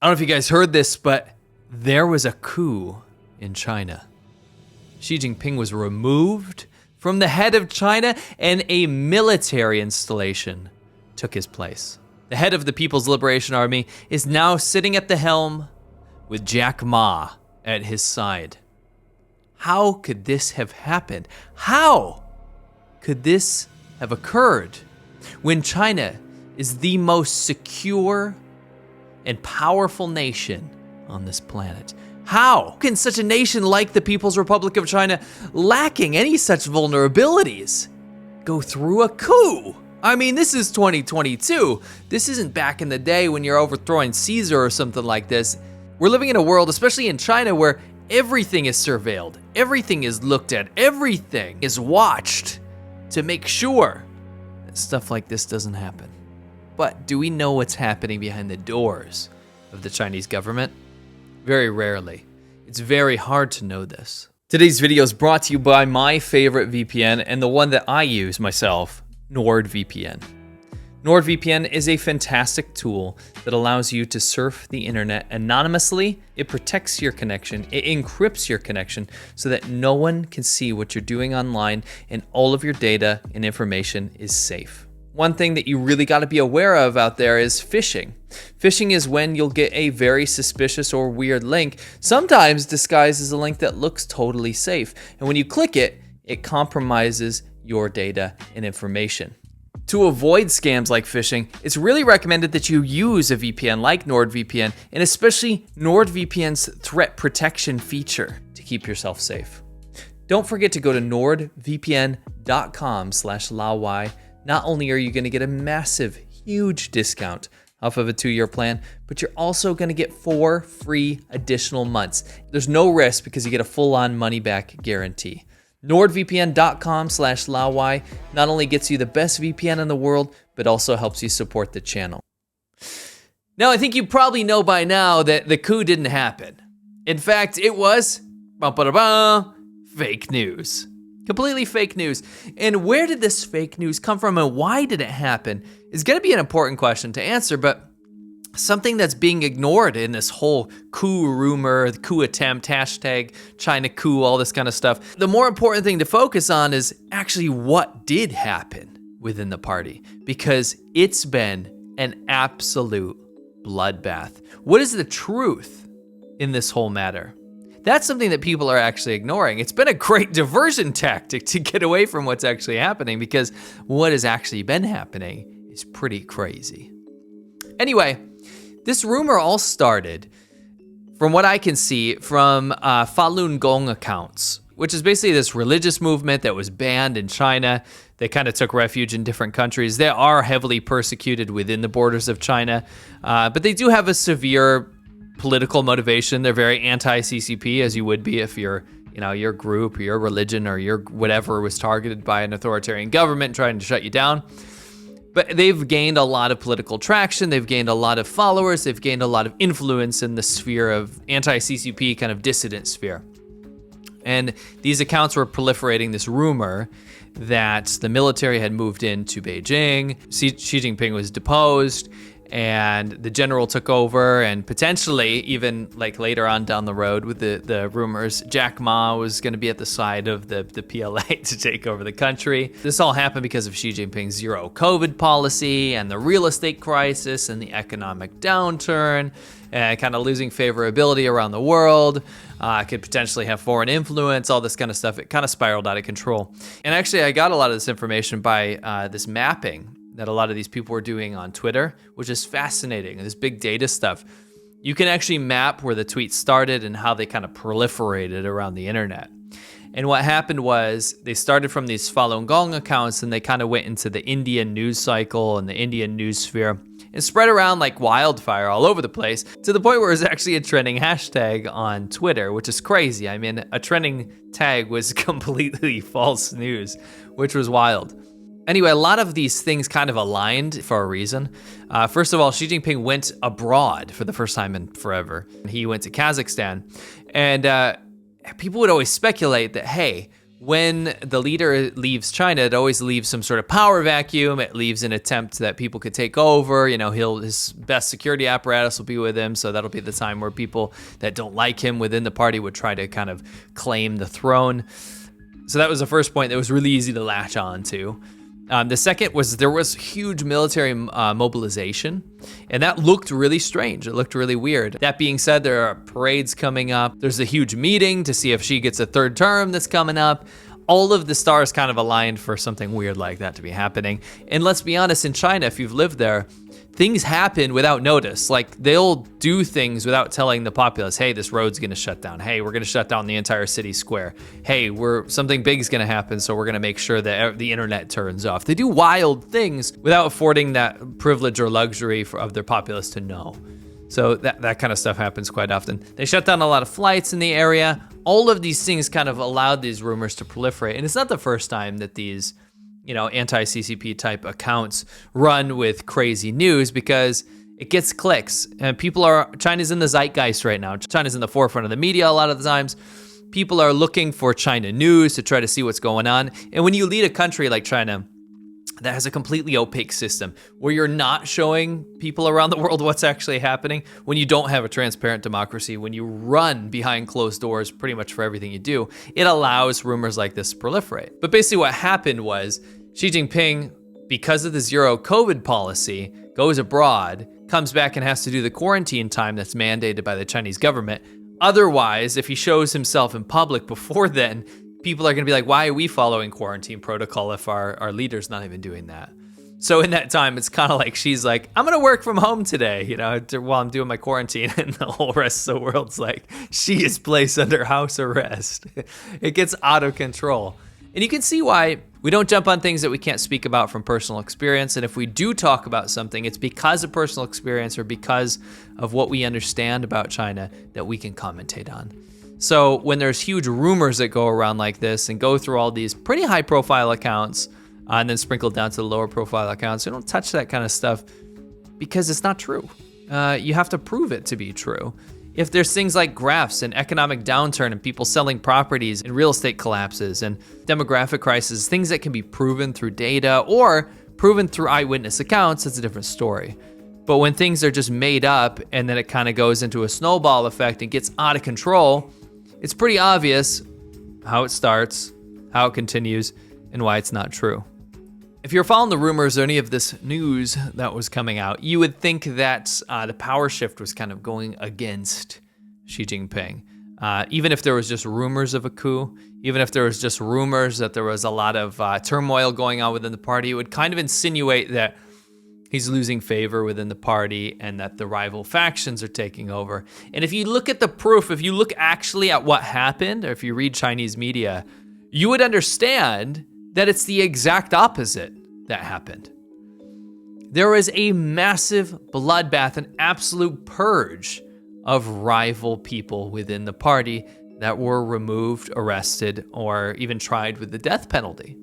I don't know if you guys heard this, but there was a coup in China. Xi Jinping was removed from the head of China and a military installation took his place. The head of the People's Liberation Army is now sitting at the helm with Jack Ma at his side. How could this have happened? How could this have occurred when China is the most secure and powerful nation on this planet? How can such a nation like the People's Republic of China, lacking any such vulnerabilities, go through a coup? I mean, this is 2022. This isn't back in the day when you're overthrowing Caesar or something like this. We're living in a world, especially in China, where everything is surveilled, everything is looked at, everything is watched to make sure that stuff like this doesn't happen. But do we know what's happening behind the doors of the Chinese government? Very rarely. It's very hard to know this. Today's video is brought to you by my favorite VPN and the one that I use myself, NordVPN. NordVPN is a fantastic tool that allows you to surf the internet anonymously. It protects your connection, it encrypts your connection so that no one can see what you're doing online and all of your data and information is safe. One thing that you really got to be aware of out there is phishing. Phishing is when you'll get a very suspicious or weird link, sometimes disguised as a link that looks totally safe. And when you click it, it compromises your data and information. To avoid scams like phishing, it's really recommended that you use a VPN like NordVPN, and especially NordVPN's threat protection feature to keep yourself safe. Don't forget to go to nordvpn.com/Laowinner. Not only are you going to get a massive, huge discount off of a 2-year plan, but you're also going to get 4 free additional months. There's no risk because you get a full-on money-back guarantee. NordVPN.com/Laowinner not only gets you the best VPN in the world, but also helps you support the channel. Now, I think you probably know by now that the coup didn't happen. In fact, it was fake news. Completely fake news. And where did this fake news come from and why did it happen is going to be an important question to answer, but something that's being ignored in this whole coup rumor, the coup attempt, hashtag China coup, all this kind of stuff. The more important thing to focus on is actually what did happen within the party, because it's been an absolute bloodbath. What is the truth in this whole matter? That's something that people are actually ignoring. It's been a great diversion tactic to get away from what's actually happening, because what has actually been happening is pretty crazy. Anyway, this rumor all started, from what I can see, from Falun Gong accounts, which is basically this religious movement that was banned in China. They kind of took refuge in different countries. They are heavily persecuted within the borders of China, but they do have a severe political motivation. They're very anti-CCP, as you would be if your group or your religion or your whatever was targeted by an authoritarian government trying to shut you down. But they've gained a lot of political traction. They've gained a lot of followers. They've gained a lot of influence in the sphere of anti-CCP kind of dissident sphere. And these accounts were proliferating this rumor that the military had moved into Beijing. Xi Jinping was deposed, and the general took over, and potentially even like later on down the road with the rumors, Jack Ma was going to be at the side of the PLA to take over the country. This all happened because of Xi Jinping's zero COVID policy and the real estate crisis and the economic downturn and kind of losing favorability around the world. Could potentially have foreign influence, all this kind of stuff. It kind of spiraled out of control. And actually, I got a lot of this information by this mapping that a lot of these people were doing on Twitter, which is fascinating. This big data stuff. You can actually map where the tweets started and how they kind of proliferated around the internet. And what happened was they started from these Falun Gong accounts and they kind of went into the Indian news cycle and the Indian news sphere and spread around like wildfire all over the place, to the point where it was actually a trending hashtag on Twitter, which is crazy. I mean, a trending tag was completely false news, which was wild. Anyway, a lot of these things kind of aligned for a reason. First of all, Xi Jinping went abroad for the first time in forever. He went to Kazakhstan, and people would always speculate that, hey, when the leader leaves China, it always leaves some sort of power vacuum. It leaves an attempt that people could take over. His best security apparatus will be with him, so that'll be the time where people that don't like him within the party would try to kind of claim the throne. So that was the first point that was really easy to latch on to. The second was there was huge military mobilization, and that looked really strange. It looked really weird. That being said, there are parades coming up. There's a huge meeting to see if she gets a third term that's coming up. All of the stars kind of aligned for something weird like that to be happening. And let's be honest, in China, if you've lived there, things happen without notice. Like, they'll do things without telling the populace, hey, this road's gonna shut down. Hey, we're gonna shut down the entire city square. Hey, something big's gonna happen, so we're gonna make sure that the internet turns off. They do wild things without affording that privilege or luxury of their populace to know. So that kind of stuff happens quite often. They shut down a lot of flights in the area. All of these things kind of allowed these rumors to proliferate. And it's not the first time that these anti-CCP type accounts run with crazy news, because it gets clicks, and China's in the zeitgeist right now. China's in the forefront of the media a lot of the times. People are looking for China news to try to see what's going on. And when you lead a country like China that has a completely opaque system where you're not showing people around the world what's actually happening, when you don't have a transparent democracy, when you run behind closed doors pretty much for everything you do, it allows rumors like this to proliferate. But basically what happened was Xi Jinping, because of the zero COVID policy, goes abroad, comes back and has to do the quarantine time that's mandated by the Chinese government. Otherwise, if he shows himself in public before then, people are gonna be like, why are we following quarantine protocol if our leader's not even doing that? So in that time, it's kind of like she's like, I'm gonna work from home today, while I'm doing my quarantine, and the whole rest of the world's like, she is placed under house arrest. It gets out of control. And you can see why we don't jump on things that we can't speak about from personal experience. And if we do talk about something, it's because of personal experience or because of what we understand about China that we can commentate on. So when there's huge rumors that go around like this and go through all these pretty high profile accounts and then sprinkled down to the lower profile accounts, we don't touch that kind of stuff because it's not true. You have to prove it to be true. If there's things like graphs and economic downturn and people selling properties and real estate collapses and demographic crisis, things that can be proven through data or proven through eyewitness accounts, it's a different story. But when things are just made up and then it kind of goes into a snowball effect and gets out of control, it's pretty obvious how it starts, how it continues, and why it's not true. If you're following the rumors or any of this news that was coming out, you would think that the power shift was kind of going against Xi Jinping. Even if there was just rumors of a coup, even if there was just rumors that there was a lot of turmoil going on within the party, it would kind of insinuate that he's losing favor within the party and that the rival factions are taking over. And if you look at the proof, if you look actually at what happened, or if you read Chinese media, you would understand that it's the exact opposite that happened. There was a massive bloodbath, an absolute purge of rival people within the party that were removed, arrested, or even tried with the death penalty.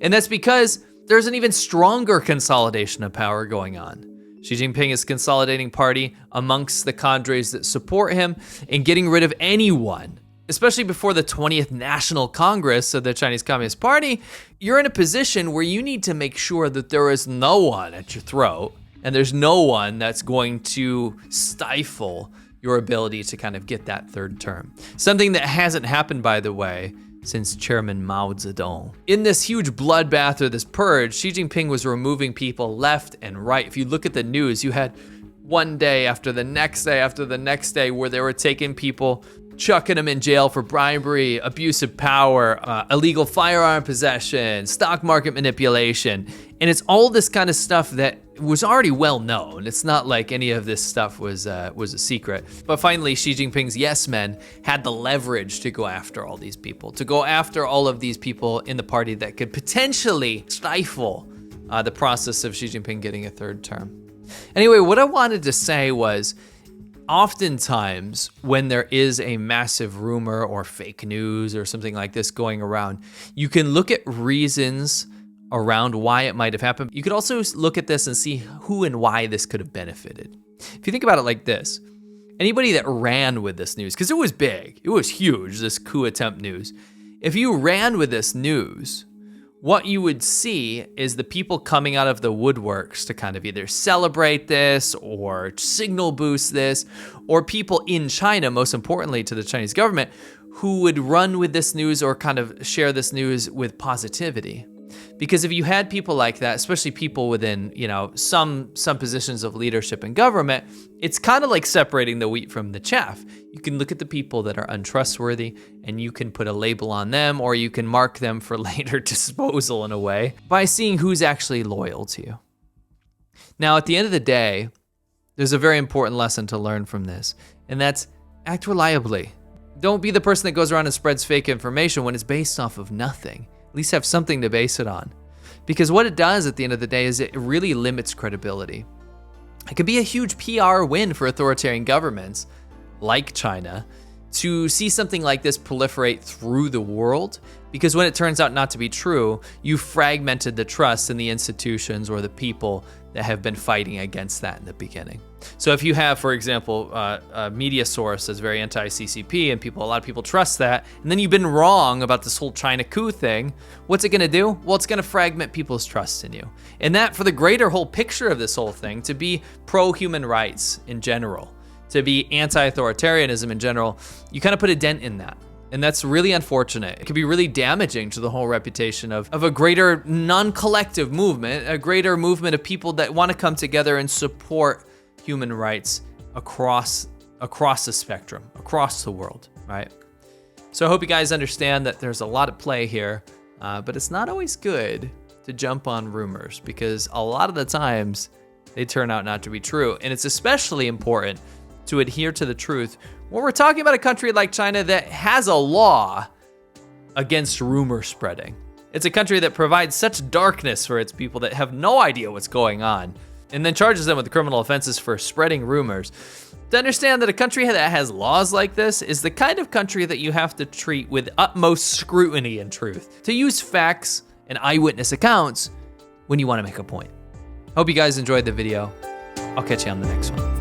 And that's because there's an even stronger consolidation of power going on. Xi Jinping is consolidating party amongst the cadres that support him and getting rid of anyone, especially before the 20th National Congress of the Chinese Communist Party. You're in a position where you need to make sure that there is no one at your throat and there's no one that's going to stifle your ability to kind of get that third term. Something that hasn't happened, by the way, since Chairman Mao Zedong. In this huge bloodbath or this purge, Xi Jinping was removing people left and right. If you look at the news, you had one day after the next day after the next day where they were taking people, chucking them in jail for bribery, abuse of power, illegal firearm possession, stock market manipulation. And it's all this kind of stuff that was already well known. It's not like any of this stuff was a secret. But finally, Xi Jinping's yes men had the leverage to go after all these people, to go after all of these people in the party that could potentially stifle the process of Xi Jinping getting a third term. Anyway, what I wanted to say was, oftentimes when there is a massive rumor or fake news or something like this going around, you can look at reasons around why it might have happened. You could also look at this and see who and why this could have benefited. If you think about it like this, anybody that ran with this news, because it was big, it was huge, this coup attempt news, If you ran with this news, what you would see is the people coming out of the woodworks to kind of either celebrate this or signal boost this, or people in China, most importantly to the Chinese government, who would run with this news or kind of share this news with positivity. Because if you had people like that, especially people within, some positions of leadership in government, it's kind of like separating the wheat from the chaff. You can look at the people that are untrustworthy and you can put a label on them, or you can mark them for later disposal in a way by seeing who's actually loyal to you. Now, at the end of the day, there's a very important lesson to learn from this, and that's act reliably. Don't be the person that goes around and spreads fake information when it's based off of nothing. At least have something to base it on. Because what it does at the end of the day is it really limits credibility. It could be a huge PR win for authoritarian governments like China to see something like this proliferate through the world, because when it turns out not to be true, you fragmented the trust in the institutions or the people that have been fighting against that in the beginning. So if you have, for example, a media source that's very anti-CCP and a lot of people trust that, and then you've been wrong about this whole China coup thing, what's it gonna do? Well, it's gonna fragment people's trust in you. And that, for the greater whole picture of this whole thing, to be pro-human rights in general, to be anti-authoritarianism in general, you kind of put a dent in that. And that's really unfortunate. It could be really damaging to the whole reputation of a greater non-collective movement, a greater movement of people that want to come together and support human rights across the spectrum, across the world, right? So I hope you guys understand that there's a lot at play here, but it's not always good to jump on rumors, because a lot of the times they turn out not to be true. And it's especially important to adhere to the truth when we're talking about a country like China that has a law against rumor spreading. It's a country that provides such darkness for its people that have no idea what's going on, and then charges them with criminal offenses for spreading rumors. To understand that a country that has laws like this is the kind of country that you have to treat with utmost scrutiny and truth, to use facts and eyewitness accounts when you want to make a point. Hope you guys enjoyed the video. I'll catch you on the next one.